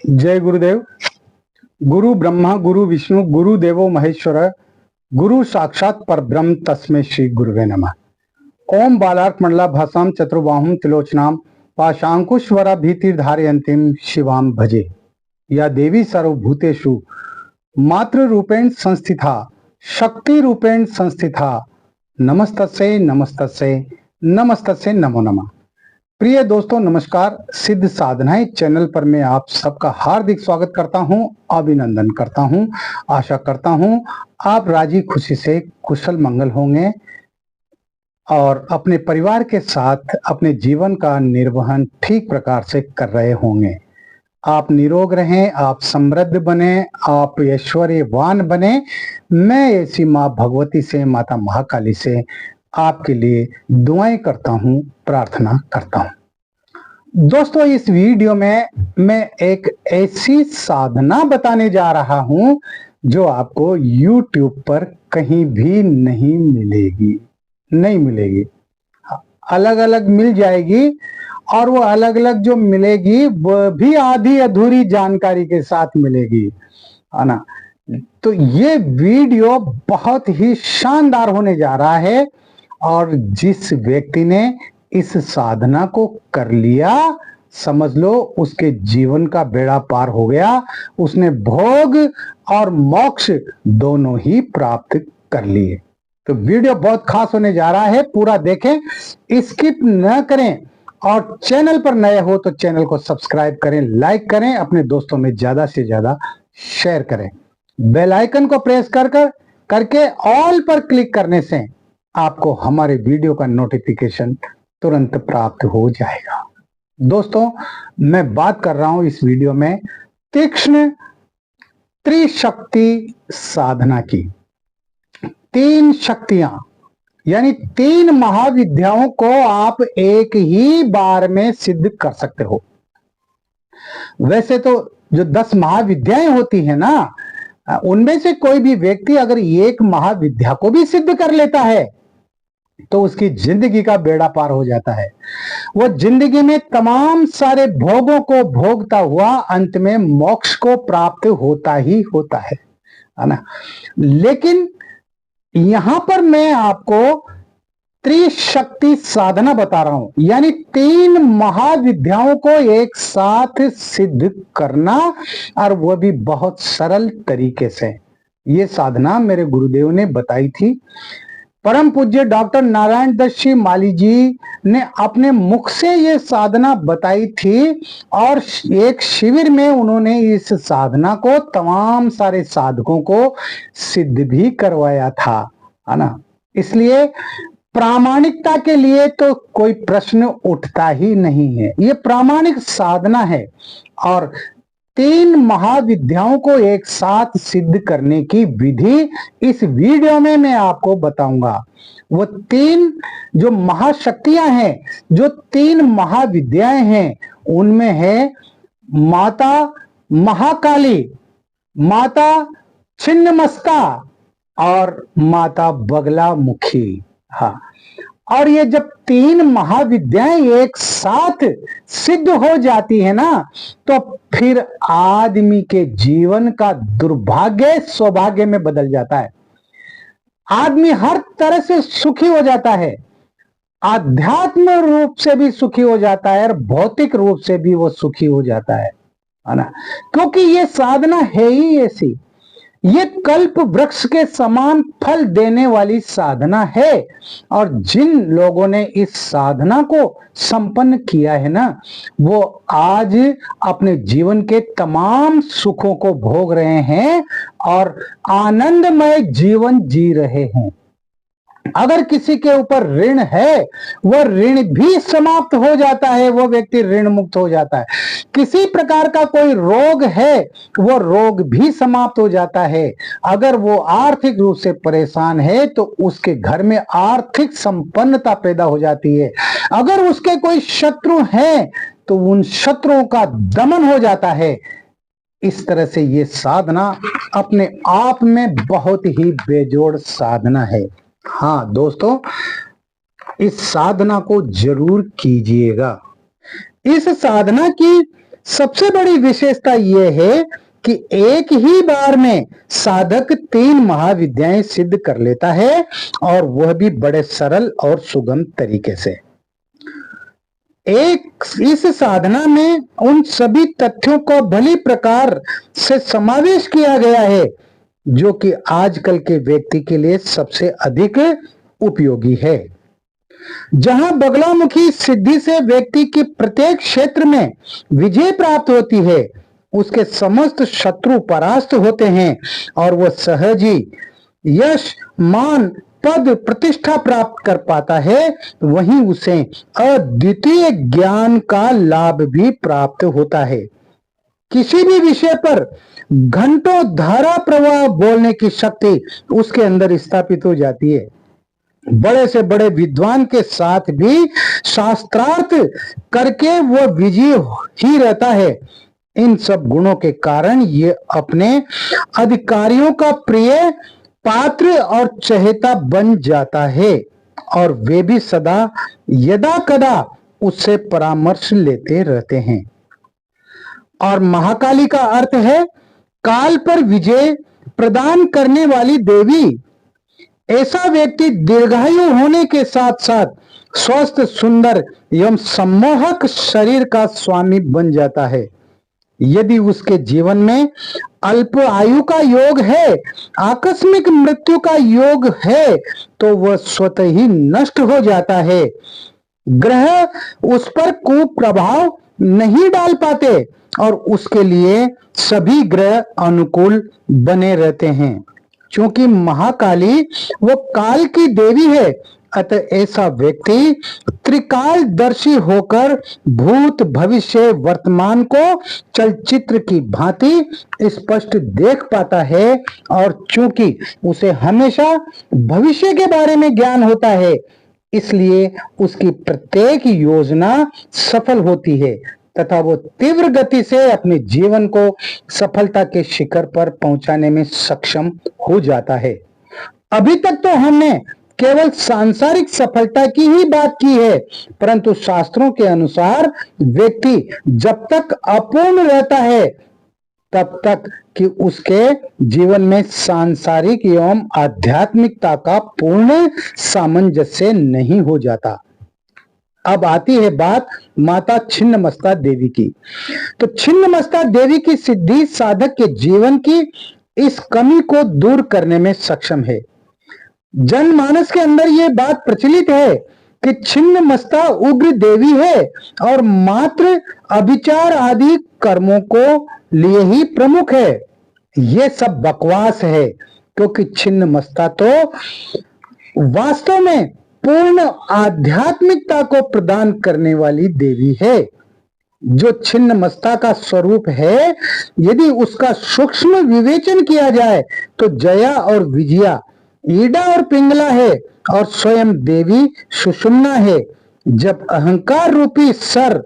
जय गुरुदेव। गुरु ब्रह्मा गुरु विष्णु गुरु देवो महेश्वर गुरु साक्षात परब्रह्म तस्मै श्री गुरुवे नमः। ओम बालार्क मंडला भासाम चतुर्बाहुम त्रिलोचनाम पाशांकुश्वरा भीतिर्धारयन्तीम शिवाम भजे। या देवी सर्वभूतेषु मातृ रूपेण संस्थिता शक्ति रूपेण संस्थिता नमस्तस्यै नमस्तस्यै नमस्तस्यै नमो नमः। प्रिय दोस्तों नमस्कार। सिद्ध साधनाएं चैनल पर मैं आप सबका हार्दिक स्वागत करता हूं, अभिनंदन करता हूं। आशा करता हूं आप राजी खुशी से कुशल मंगल होंगे और अपने परिवार के साथ अपने जीवन का निर्वहन ठीक प्रकार से कर रहे होंगे। आप निरोग रहें, आप समृद्ध बने, आप ऐश्वर्यवान बने। मैं ऐसी माँ भगवती से, माता महाकाली से आपके लिए दुआएं करता हूं, प्रार्थना करता हूं। दोस्तों इस वीडियो में मैं एक ऐसी साधना बताने जा रहा हूं जो आपको YouTube पर कहीं भी नहीं मिलेगी। अलग अलग मिल जाएगी और वो अलग अलग जो मिलेगी वो भी आधी अधूरी जानकारी के साथ मिलेगी, है ना। तो ये वीडियो बहुत ही शानदार होने जा रहा है और जिस व्यक्ति ने इस साधना को कर लिया समझ लो उसके जीवन का बेड़ा पार हो गया। उसने भोग और मोक्ष दोनों ही प्राप्त कर लिए। तो वीडियो बहुत खास होने जा रहा है, पूरा देखें, स्किप न करें और चैनल पर नए हो तो चैनल को सब्सक्राइब करें, लाइक करें, अपने दोस्तों में ज्यादा से ज्यादा शेयर करें। बेल आइकन को प्रेस करके ऑल पर क्लिक करने से आपको हमारे वीडियो का नोटिफिकेशन तुरंत प्राप्त हो जाएगा। दोस्तों मैं बात कर रहा हूं इस वीडियो में तीक्ष्ण त्रिशक्ति साधना की। 3 शक्तियां यानी 3 महाविद्याओं को आप एक ही बार में सिद्ध कर सकते हो। वैसे तो जो 10 महाविद्याएं होती है ना, उनमें से कोई भी व्यक्ति अगर एक महाविद्या को भी सिद्ध कर लेता है तो उसकी जिंदगी का बेड़ा पार हो जाता है। वो जिंदगी में तमाम सारे भोगों को भोगता हुआ अंत में मोक्ष को प्राप्त होता ही होता है ना। लेकिन यहां पर मैं आपको त्रिशक्ति साधना बता रहा हूं, यानी 3 महाविद्याओं को एक साथ सिद्ध करना, और वो भी बहुत सरल तरीके से। ये साधना मेरे गुरुदेव ने बताई थी। परम पूज्य डॉक्टर नारायण दत्त श्री माली जी ने अपने मुख से ये साधना बताई थी और एक शिविर में उन्होंने इस साधना को तमाम सारे साधकों को सिद्ध भी करवाया था, है ना। इसलिए प्रामाणिकता के लिए तो कोई प्रश्न उठता ही नहीं है। ये प्रामाणिक साधना है और 3 महाविद्याओं को एक साथ सिद्ध करने की विधि इस वीडियो में मैं आपको बताऊंगा। वो 3 जो महाशक्तियां हैं, जो 3 महाविद्याएं हैं, उनमें है माता महाकाली, माता छिन्नमस्ता और माता बगलामुखी। हाँ, और ये जब 3 महाविद्याएं एक साथ सिद्ध हो जाती है ना, तो फिर आदमी के जीवन का दुर्भाग्य सौभाग्य में बदल जाता है। आदमी हर तरह से सुखी हो जाता है, आध्यात्म रूप से भी सुखी हो जाता है और भौतिक रूप से भी वो सुखी हो जाता है ना। क्योंकि ये साधना है ही ऐसी। ये कल्प वृक्ष के समान फल देने वाली साधना है और जिन लोगों ने इस साधना को संपन्न किया है ना, वो आज अपने जीवन के तमाम सुखों को भोग रहे हैं और आनंदमय जीवन जी रहे हैं। अगर किसी के ऊपर ऋण है, वो ऋण भी समाप्त हो जाता है, वो व्यक्ति ऋण मुक्त हो जाता है। किसी प्रकार का कोई रोग है, वो रोग भी समाप्त हो जाता है। अगर वो आर्थिक रूप से परेशान है तो उसके घर में आर्थिक संपन्नता पैदा हो जाती है। अगर उसके कोई शत्रु हैं तो उन शत्रुओं का दमन हो जाता है। इस तरह से ये साधना अपने आप में बहुत ही बेजोड़ साधना है। हाँ दोस्तों, इस साधना को जरूर कीजिएगा। इस साधना की सबसे बड़ी विशेषता यह है कि एक ही बार में साधक 3 महाविद्याएं सिद्ध कर लेता है, और वह भी बड़े सरल और सुगम तरीके से। इस साधना में उन सभी तथ्यों को भली प्रकार से समावेश किया गया है जो कि आजकल के व्यक्ति के लिए सबसे अधिक उपयोगी है। जहां बगलामुखी सिद्धि से व्यक्ति की प्रत्येक क्षेत्र में विजय प्राप्त होती है, उसके समस्त शत्रु परास्त होते हैं और वह सहज ही यश, मान, पद, प्रतिष्ठा प्राप्त कर पाता है, वहीं उसे अद्वितीय ज्ञान का लाभ भी प्राप्त होता है। किसी भी विषय पर घंटों धारा प्रवाह बोलने की शक्ति उसके अंदर स्थापित हो जाती है। बड़े से बड़े विद्वान के साथ भी शास्त्रार्थ करके वह विजयी ही रहता है। इन सब गुणों के कारण ये अपने अधिकारियों का प्रिय पात्र और चहेता बन जाता है, और वे भी सदा यदा कदा उससे परामर्श लेते रहते हैं। और महाकाली का अर्थ है काल पर विजय प्रदान करने वाली देवी। ऐसा व्यक्ति दीर्घायु होने के साथ साथ स्वस्थ, सुंदर एवं सम्मोहक शरीर का स्वामी बन जाता है। यदि उसके जीवन में अल्प आयु का योग है, आकस्मिक मृत्यु का योग है, तो वह स्वतः ही नष्ट हो जाता है। ग्रह उस पर कुप्रभाव नहीं डाल पाते और उसके लिए सभी ग्रह अनुकूल बने रहते हैं। क्योंकि महाकाली वो काल की देवी है, अतः ऐसा व्यक्ति त्रिकालदर्शी होकर भूत, भविष्य, वर्तमान को चलचित्र की भांति स्पष्ट देख पाता है। और चूंकि उसे हमेशा भविष्य के बारे में ज्ञान होता है, इसलिए उसकी प्रत्येक योजना सफल होती है तथा वो तीव्र गति से अपने जीवन को सफलता के शिखर पर पहुंचाने में सक्षम हो जाता है। अभी तक तो हमने केवल सांसारिक सफलता की ही बात की है, परंतु शास्त्रों के अनुसार व्यक्ति जब तक अपूर्ण रहता है तब तक कि उसके जीवन में सांसारिक एवं आध्यात्मिकता का पूर्ण सामंजस्य नहीं हो जाता। अब आती है बात माता छिन्नमस्ता देवी की। तो छिन्नमस्ता देवी की सिद्धि साधक के जीवन की इस कमी को दूर करने में सक्षम है। जनमानस के अंदर यह बात प्रचलित है कि छिन्नमस्ता उग्र देवी है और मात्र अभिचार आदि कर्मों को लिए ही प्रमुख है। यह सब बकवास है, क्योंकि छिन्नमस्ता तो वास्तव में पूर्ण आध्यात्मिकता को प्रदान करने वाली देवी है। जो छिन्नमस्ता का स्वरूप है, यदि उसका सूक्ष्म विवेचन किया जाए तो जया और विजया ईडा और पिंगला है और स्वयं देवी सुषुम्ना है। जब अहंकार रूपी सर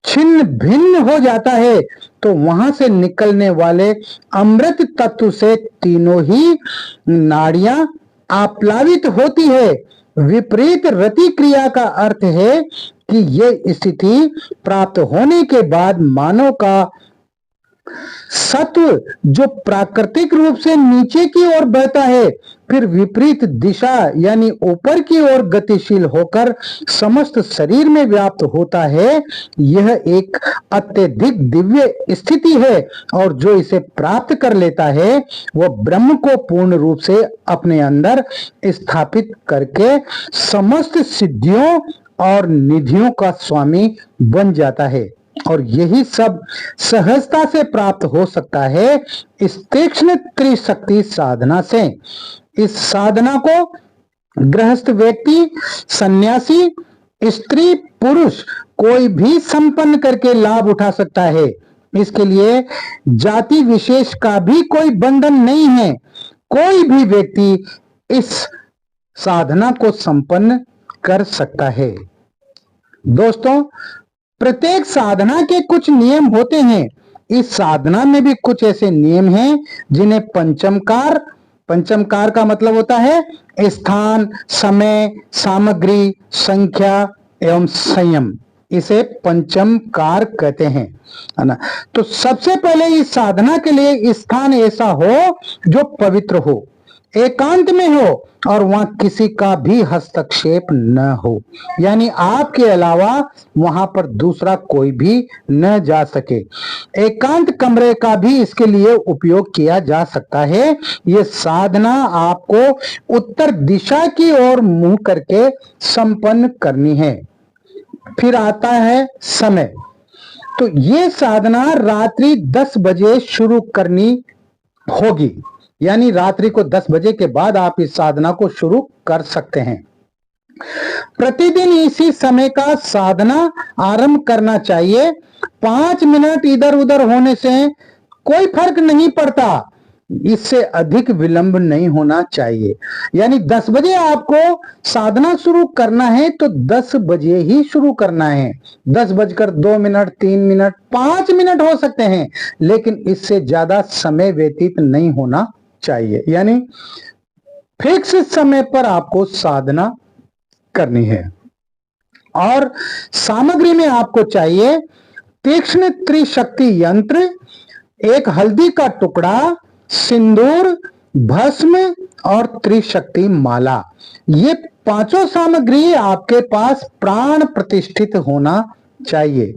छिन्न भिन्न हो जाता है तो वहां से निकलने वाले अमृत तत्व से तीनों ही नाड़ियां आप्लावित होती है। विपरीत रति क्रिया का अर्थ है कि यह स्थिति प्राप्त होने के बाद मानव का सत्व जो प्राकृतिक रूप से नीचे की ओर बहता है, फिर विपरीत दिशा यानी ऊपर की ओर गतिशील होकर समस्त शरीर में व्याप्त होता है। यह एक अत्यधिक दिव्य स्थिति है, और जो इसे प्राप्त कर लेता है वह ब्रह्म को पूर्ण रूप से अपने अंदर स्थापित करके समस्त सिद्धियों और निधियों का स्वामी बन जाता है। और यही सब सहजता से प्राप्त हो सकता है इस तीक्ष्ण त्रिशक्ति साधना से। इस साधना को गृहस्थ व्यक्ति, सन्यासी, स्त्री, पुरुष कोई भी संपन्न करके लाभ उठा सकता है। इसके लिए जाति विशेष का भी कोई बंधन नहीं है। कोई भी व्यक्ति इस साधना को संपन्न कर सकता है। दोस्तों, प्रत्येक साधना के कुछ नियम होते हैं। इस साधना में भी कुछ ऐसे नियम हैं जिन्हें पंचमकार का मतलब होता है स्थान, समय, सामग्री, संख्या एवं संयम। इसे पंचम कार कहते हैं, है ना। तो सबसे पहले इस साधना के लिए स्थान ऐसा हो जो पवित्र हो, एकांत में हो और वहां किसी का भी हस्तक्षेप न हो, यानी आपके अलावा वहां पर दूसरा कोई भी न जा सके। एकांत कमरे का भी इसके लिए उपयोग किया जा सकता है। ये साधना आपको उत्तर दिशा की ओर मुंह करके संपन्न करनी है। फिर आता है समय। तो ये साधना रात्रि 10 बजे शुरू करनी होगी, यानी रात्रि को 10 बजे के बाद आप इस साधना को शुरू कर सकते हैं। प्रतिदिन इसी समय का साधना आरंभ करना चाहिए। 5 मिनट इधर उधर होने से कोई फर्क नहीं पड़ता, इससे अधिक विलंब नहीं होना चाहिए। यानी 10 बजे आपको साधना शुरू करना है तो 10 बजे ही शुरू करना है। 10:02, 3 मिनट, 5 मिनट हो सकते हैं, लेकिन इससे ज्यादा समय व्यतीत नहीं होना चाहिए। यानी फिक्स समय पर आपको साधना करनी है। और सामग्री में आपको चाहिए तीक्ष्ण त्रिशक्ति यंत्र, एक हल्दी का टुकड़ा, सिंदूर, भस्म और त्रिशक्ति माला। ये पांचों सामग्री आपके पास प्राण प्रतिष्ठित होना चाहिए।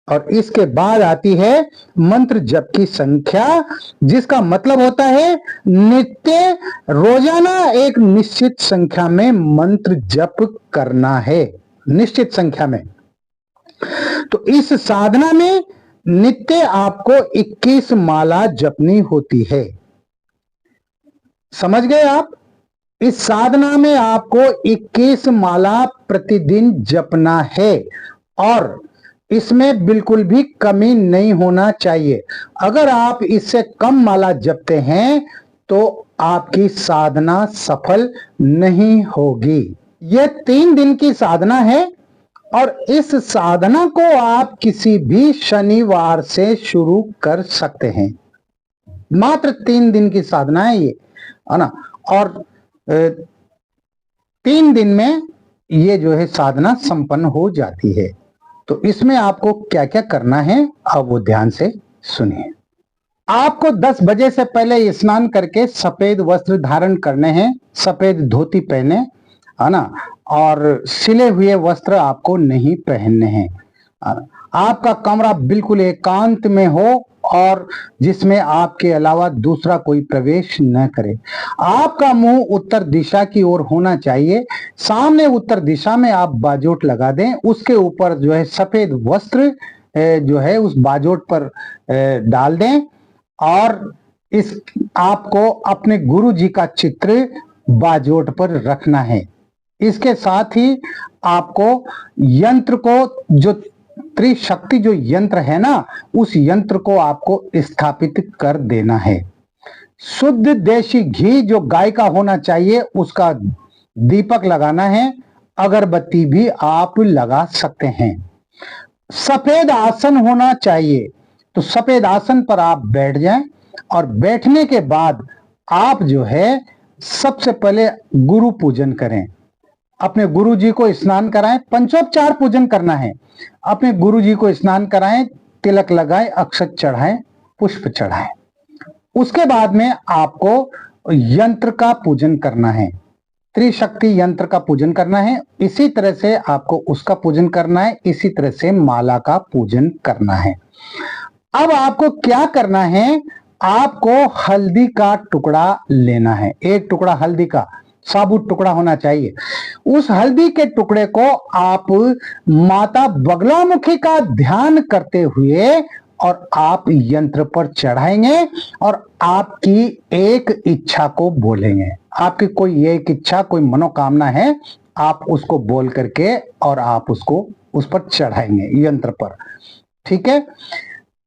और इसके बाद आती है मंत्र जप की संख्या, जिसका मतलब होता है नित्य रोजाना एक निश्चित संख्या में मंत्र जप करना है, निश्चित संख्या में। तो इस साधना में नित्य आपको 21 माला जपनी होती है। समझ गए आप? इस साधना में आपको 21 माला प्रतिदिन जपना है और इसमें बिल्कुल भी कमी नहीं होना चाहिए। अगर आप इससे कम माला जपते हैं तो आपकी साधना सफल नहीं होगी। यह 3 दिन की साधना है और इस साधना को आप किसी भी शनिवार से शुरू कर सकते हैं। मात्र 3 दिन की साधना है ये, है ना। और 3 दिन में ये जो है साधना संपन्न हो जाती है। तो इसमें आपको क्या क्या करना है अब वो ध्यान से सुनिए। आपको 10 बजे से पहले स्नान करके सफेद वस्त्र धारण करने हैं, सफेद धोती पहने, है ना। और सिले हुए वस्त्र आपको नहीं पहनने हैं। आपका कमरा बिल्कुल एकांत में हो और जिसमें आपके अलावा दूसरा कोई प्रवेश न करे। आपका मुंह उत्तर दिशा की ओर होना चाहिए। सामने उत्तर दिशा में आप बाजोट लगा दें, उसके ऊपर जो है सफेद वस्त्र जो है उस बाजोट पर डाल दें और इस आपको अपने गुरु जी का चित्र बाजोट पर रखना है। इसके साथ ही आपको यंत्र को, जो त्रिशक्ति जो यंत्र है ना, उस यंत्र को आपको स्थापित कर देना है। शुद्ध देशी घी जो गाय का होना चाहिए उसका दीपक लगाना है। अगरबत्ती भी आप लगा सकते हैं। सफेद आसन होना चाहिए, तो सफेद आसन पर आप बैठ जाएं और बैठने के बाद आप जो है सबसे पहले गुरु पूजन करें। अपने गुरु जी को स्नान कराएं, पंचोपचार पूजन करना है। अपने गुरु जी को स्नान कराएं, तिलक लगाएं, अक्षत चढ़ाएं, पुष्प चढ़ाएं। उसके बाद में आपको यंत्र का पूजन करना है, त्रिशक्ति यंत्र का पूजन करना है। इसी तरह से आपको उसका पूजन करना है, इसी तरह से माला का पूजन करना है। अब आपको क्या करना है, आपको हल्दी का टुकड़ा लेना है। एक टुकड़ा हल्दी का साबुत टुकड़ा होना चाहिए। उस हल्दी के टुकड़े को आप माता बगलामुखी का ध्यान करते हुए और आप यंत्र पर चढ़ाएंगे और आपकी एक इच्छा को बोलेंगे। आपकी कोई एक इच्छा, कोई मनोकामना है, आप उसको बोल करके और आप उसको उस पर चढ़ाएंगे यंत्र पर। ठीक है।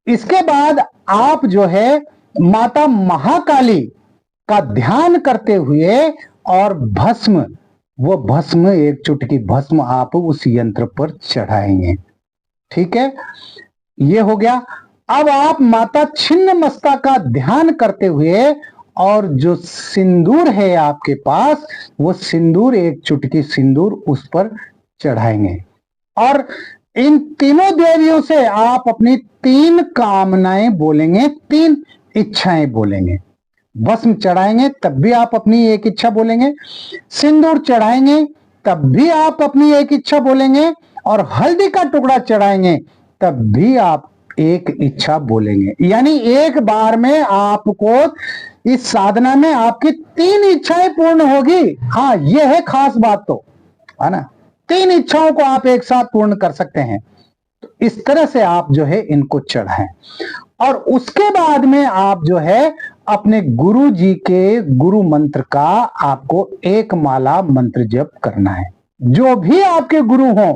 इसके बाद आप जो है माता महाकाली का ध्यान करते हुए और भस्म, वो भस्म, एक चुटकी भस्म आप उस यंत्र पर चढ़ाएंगे। ठीक है, ये हो गया। अब आप माता छिन्नमस्ता का ध्यान करते हुए और जो सिंदूर है आपके पास, वो सिंदूर, एक चुटकी सिंदूर उस पर चढ़ाएंगे। और इन तीनों देवियों से आप अपनी 3 कामनाएं बोलेंगे, 3 इच्छाएं बोलेंगे। भस्म चढ़ाएंगे तब भी आप अपनी एक इच्छा बोलेंगे, सिंदूर चढ़ाएंगे तब भी आप अपनी एक इच्छा बोलेंगे, और हल्दी का टुकड़ा चढ़ाएंगे तब भी आप एक इच्छा बोलेंगे। यानी एक बार में आपको इस साधना में आपकी 3 इच्छाएं पूर्ण होगी। हाँ, यह है खास बात, तो है ना, 3 इच्छाओं को आप एक साथ पूर्ण कर सकते हैं। तो इस तरह से आप जो है इनको चढ़ाएं, और उसके बाद में आप जो है अपने गुरु जी के गुरु मंत्र का आपको एक माला मंत्र जप करना है। जो भी आपके गुरु हों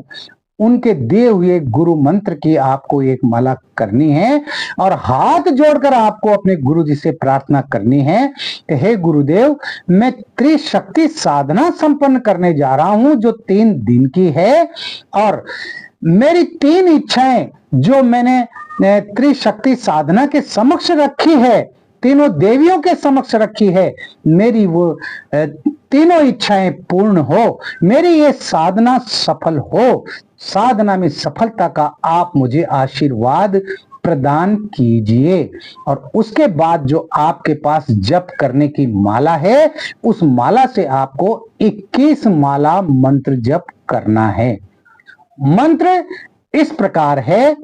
उनके दिए हुए गुरु मंत्र की आपको एक माला करनी है, और हाथ जोड़कर आपको अपने गुरु जी से प्रार्थना करनी है कि हे गुरुदेव, मैं त्रिशक्ति साधना संपन्न करने जा रहा हूं जो 3 दिन की है, और मेरी 3 इच्छाएं जो मैंने त्रिशक्ति साधना के समक्ष रखी है, तीनों देवियों के समक्ष रखी है, मेरी वो तीनों इच्छाएं पूर्ण हो, मेरी ये साधना सफल हो। साधना में सफलता का आप मुझे आशीर्वाद प्रदान कीजिए। और उसके बाद जो आपके पास जप करने की माला है, उस माला से आपको 21 माला मंत्र जप करना है। मंत्र इस प्रकार है: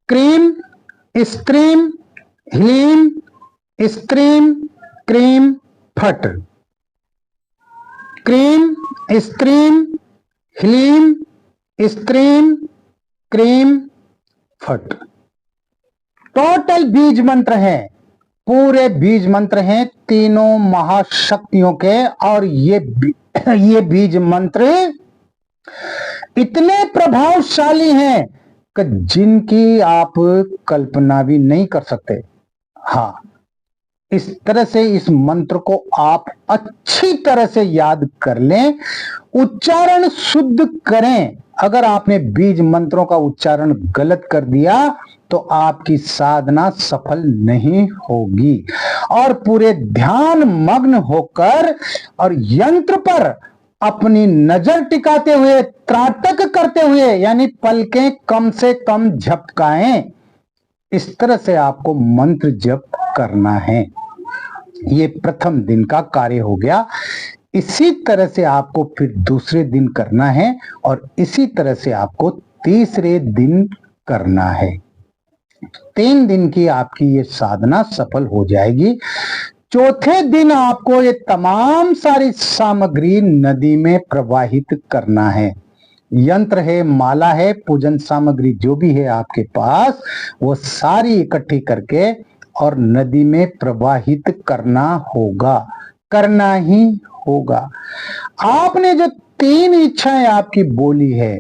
क्रीम स्त्रीम ह्लीम स्त्रीम क्रीम फट। क्रीम स्त्रीम ह्लीम स्त्रीम क्रीम फट। टोटल बीज मंत्र है, पूरे बीज मंत्र हैं तीनों महाशक्तियों के, और ये बीज मंत्र इतने प्रभावशाली हैं कि जिनकी आप कल्पना भी नहीं कर सकते। हाँ, इस तरह से इस मंत्र को आप अच्छी तरह से याद कर लें, उच्चारण शुद्ध करें। अगर आपने बीज मंत्रों का उच्चारण गलत कर दिया तो आपकी साधना सफल नहीं होगी। और पूरे ध्यान मग्न होकर और यंत्र पर अपनी नजर टिकाते हुए, त्राटक करते हुए, यानी पलकें कम से कम झपकाएं। इस तरह से आपको मंत्र जप करना है। ये प्रथम दिन का कार्य हो गया। इसी तरह से आपको फिर दूसरे दिन करना है, और इसी तरह से आपको तीसरे दिन करना है। 3 दिन की आपकी ये साधना सफल हो जाएगी। चौथे दिन आपको ये तमाम सारी सामग्री नदी में प्रवाहित करना है। यंत्र है, माला है, पूजन सामग्री जो भी है आपके पास, वो सारी इकट्ठी करके और नदी में प्रवाहित करना होगा, करना ही होगा। आपने जो 3 इच्छाएं आपकी बोली है,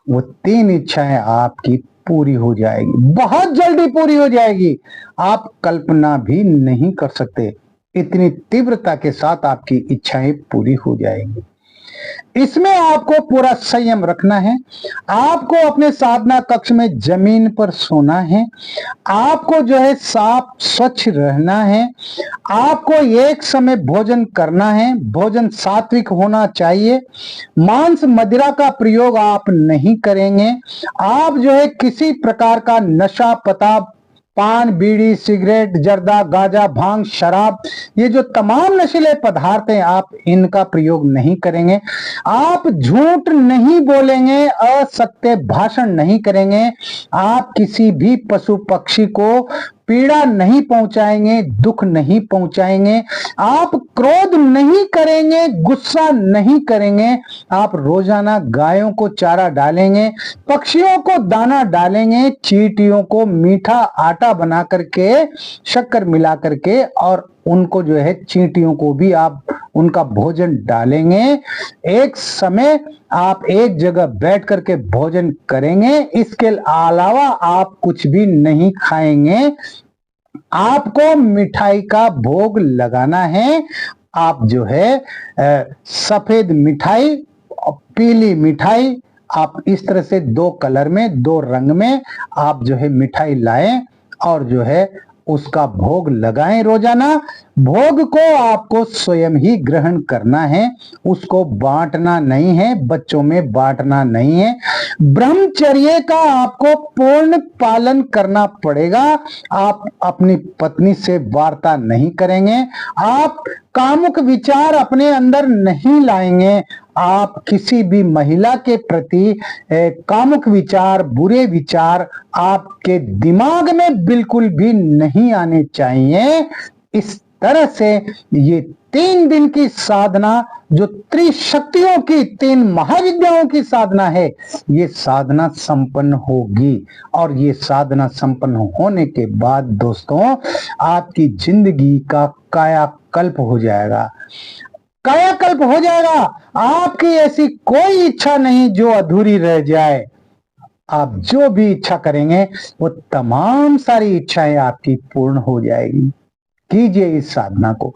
वो 3 इच्छाएं आपकी पूरी हो जाएगी, बहुत जल्दी पूरी हो जाएगी। आप कल्पना भी नहीं कर सकते, इतनी तीव्रता के साथ आपकी इच्छाएं पूरी हो जाएंगी। इसमें आपको पूरा संयम रखना है। आपको अपने साधना कक्ष में जमीन पर सोना है। आपको जो है साफ स्वच्छ रहना है। आपको एक समय भोजन करना है, भोजन सात्विक होना चाहिए। मांस मदिरा का प्रयोग आप नहीं करेंगे। आप जो है किसी प्रकार का नशा पता, पान, बीड़ी, सिगरेट, जर्दा, गांजा, भांग, शराब, ये जो तमाम नशीले पदार्थ हैं, आप इनका प्रयोग नहीं करेंगे। आप झूठ नहीं बोलेंगे, असत्य भाषण नहीं करेंगे। आप किसी भी पशु पक्षी को पीड़ा नहीं पहुंचाएंगे, दुख नहीं पहुंचाएंगे। आप क्रोध नहीं करेंगे, गुस्सा नहीं करेंगे। आप रोजाना गायों को चारा डालेंगे, पक्षियों को दाना डालेंगे, चींटियों को मीठा आटा बना करके, शक्कर मिला करके, और उनको जो है चींटियों को भी आप उनका भोजन डालेंगे। एक समय आप एक जगह बैठ करके भोजन करेंगे। इसके अलावा आप कुछ भी नहीं खाएंगे। आपको मिठाई का भोग लगाना है। आप जो है सफेद मिठाई, पीली मिठाई, आप इस तरह से 2 कलर में, 2 रंग में आप जो है मिठाई लाएं और जो है उसका भोग लगाएं रोजाना। भोग को आपको स्वयं ही ग्रहण करना है, उसको बांटना नहीं है, बच्चों में बांटना नहीं है। ब्रह्मचर्य का आपको पूर्ण पालन करना पड़ेगा। आप अपनी पत्नी से वार्ता नहीं करेंगे, आप कामुक विचार अपने अंदर नहीं लाएंगे, आप किसी भी महिला के प्रति कामुक विचार, बुरे विचार आपके दिमाग में बिल्कुल भी नहीं आने चाहिए। इस तरह से ये 3 दिन की साधना, जो त्रिशक्तियों की, 3 महाविद्याओं की साधना है, ये साधना संपन्न होगी। और ये साधना संपन्न होने के बाद दोस्तों, आपकी जिंदगी का कायाकल्प हो जाएगा, कायाकल्प हो जाएगा। आपकी ऐसी कोई इच्छा नहीं जो अधूरी रह जाए। आप जो भी इच्छा करेंगे वो तमाम सारी इच्छाएं आपकी पूर्ण हो जाएगी। कीजिए इस साधना को।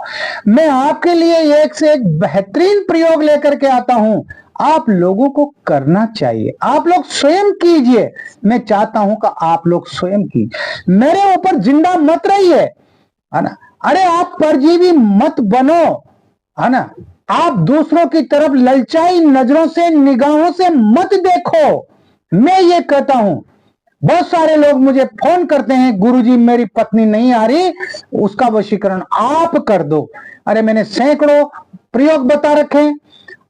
मैं आपके लिए एक से एक बेहतरीन प्रयोग लेकर के आता हूं, आप लोगों को करना चाहिए। आप लोग स्वयं कीजिए। मैं चाहता हूं कि आप लोग स्वयं कीजिए, मेरे ऊपर जिंदा मत रहिए, है ना। अरे आप परजीवी मत बनो, है ना। आप दूसरों की तरफ ललचाई नजरों से, निगाहों से मत देखो। मैं ये कहता हूं, बहुत सारे लोग मुझे फोन करते हैं, गुरुजी मेरी पत्नी नहीं आ रही, उसका वशीकरण आप कर दो। अरे मैंने सैकड़ों प्रयोग बता रखे हैं।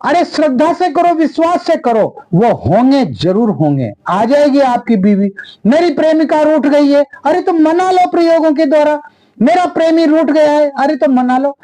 अरे श्रद्धा से करो, विश्वास से करो, वो होंगे, जरूर होंगे। आ जाएगी आपकी बीवी। मेरी प्रेमिका रूठ गई है, अरे तो मना लो प्रयोगों के द्वारा। मेरा प्रेमी रूठ गया है, अरे तो मना लो।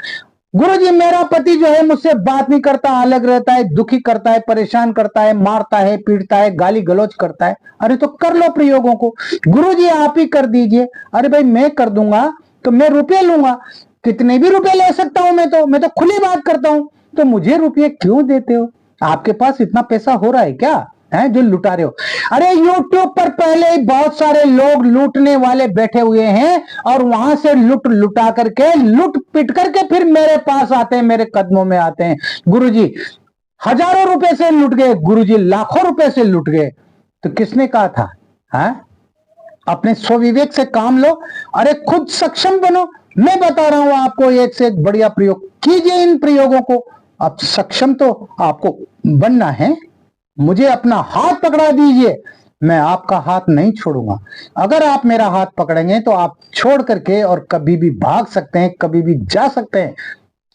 गुरुजी मेरा पति जो है मुझसे बात नहीं करता, अलग रहता है, दुखी करता है, परेशान करता है, मारता है, पीटता है, गाली गलौज करता है। अरे तो कर लो प्रयोगों को। गुरुजी आप ही कर दीजिए। अरे भाई मैं कर दूंगा तो मैं रुपये लूंगा, कितने भी रुपए ले सकता हूं। मैं तो खुली बात करता हूं, तो मुझे रुपये क्यों देते हो? आपके पास इतना पैसा हो रहा है क्या है जो लुटा रहे हो? अरे YouTube पर पहले ही बहुत सारे लोग लूटने वाले बैठे हुए हैं, और वहां से लुटा करके, लूट पिट करके फिर मेरे पास आते हैं, मेरे कदमों में आते हैं। गुरुजी हजारों रुपए से लुट गए, गुरुजी लाखों रुपए से लुट गए। तो किसने कहा था? है अपने स्वविवेक से काम लो। अरे खुद सक्षम बनो। मैं बता रहा हूं आपको, एक से एक बढ़िया प्रयोग कीजिए इन प्रयोगों को। अब सक्षम तो आपको बनना है। मुझे अपना हाथ पकड़ा दीजिए, मैं आपका हाथ नहीं छोड़ूंगा। अगर आप मेरा हाथ पकड़ेंगे तो आप छोड़ करके और कभी भी भाग सकते हैं, कभी भी जा सकते हैं।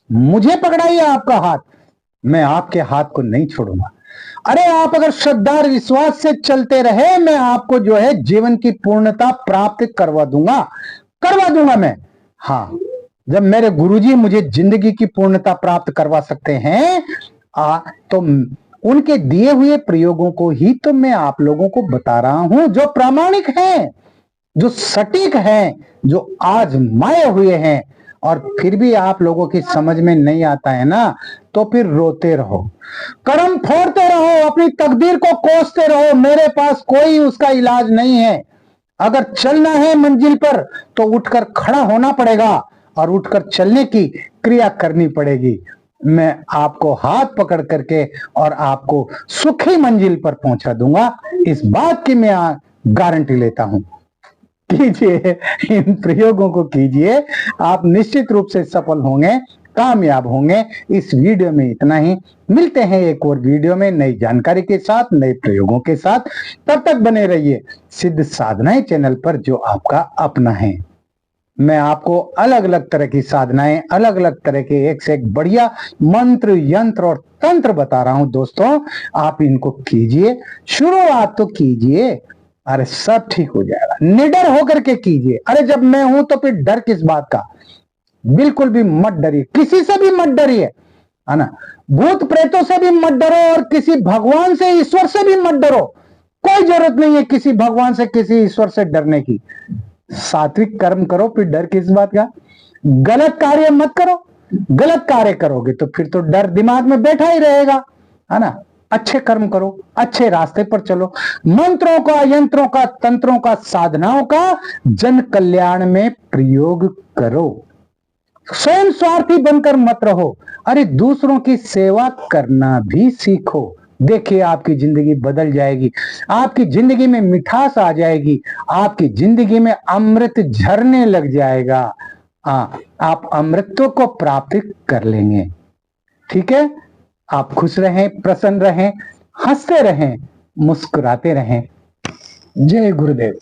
मुझे पकड़ाइए आपका हाथ, मैं आपके हाथ को नहीं छोड़ूंगा। अरे आप अगर श्रद्धा और विश्वास से चलते रहे, मैं आपको जो है जीवन की पूर्णता प्राप्त करवा दूंगा मैं। हाँ, जब मेरे गुरुजी मुझे जिंदगी की पूर्णता प्राप्त करवा सकते हैं, तो उनके दिए हुए प्रयोगों को ही तो मैं आप लोगों को बता रहा हूं, जो प्रामाणिक हैं, जो सटीक हैं, जो आजमाए हुए हैं। और फिर भी आप लोगों की समझ में नहीं आता है ना, तो फिर रोते रहो, कर्म फोड़ते रहो, अपनी तकदीर को कोसते रहो। मेरे पास कोई उसका इलाज नहीं है। अगर चलना है मंजिल पर तो उठकर खड़ा होना पड़ेगा और उठकर चलने की क्रिया करनी पड़ेगी। मैं आपको हाथ पकड़ करके और आपको सुखी मंजिल पर पहुंचा दूंगा, इस बात की मैं गारंटी लेता हूं। कीजिए इन प्रयोगों को, कीजिए, आप निश्चित रूप से सफल होंगे, कामयाब होंगे। इस वीडियो में इतना ही। मिलते हैं एक और वीडियो में नई जानकारी के साथ, नए प्रयोगों के साथ। तब तक बने रहिए सिद्ध साधनाएं चैनल पर, जो आपका अपना है। मैं आपको अलग अलग तरह की साधनाएं, अलग अलग तरह के एक से एक बढ़िया मंत्र, यंत्र और तंत्र बता रहा हूं दोस्तों। आप इनको कीजिए, शुरुआत तो कीजिए, अरे सब ठीक हो जाएगा। निडर होकर के कीजिए। अरे जब मैं हूं तो फिर डर किस बात का? बिल्कुल भी मत डरिए, किसी से भी मत डरिए, है ना। भूत प्रेतों से भी मत डरो, और किसी भगवान से, ईश्वर से भी मत डरो। कोई जरूरत नहीं है किसी भगवान से, किसी ईश्वर से डरने की। सात्विक कर्म करो, फिर डर किस बात का? गलत कार्य मत करो। गलत कार्य करोगे तो फिर तो डर दिमाग में बैठा ही रहेगा, है ना। अच्छे कर्म करो, अच्छे रास्ते पर चलो। मंत्रों का, यंत्रों का, तंत्रों का, साधनाओं का जन कल्याण में प्रयोग करो। स्वयं स्वार्थी बनकर मत रहो। अरे दूसरों की सेवा करना भी सीखो। देखिए आपकी जिंदगी बदल जाएगी, आपकी जिंदगी में मिठास आ जाएगी, आपकी जिंदगी में अमृत झरने लग जाएगा। आप अमृतों को प्राप्त कर लेंगे। ठीक है, आप खुश रहें, प्रसन्न रहें, हंसते रहें, मुस्कुराते रहें। जय गुरुदेव।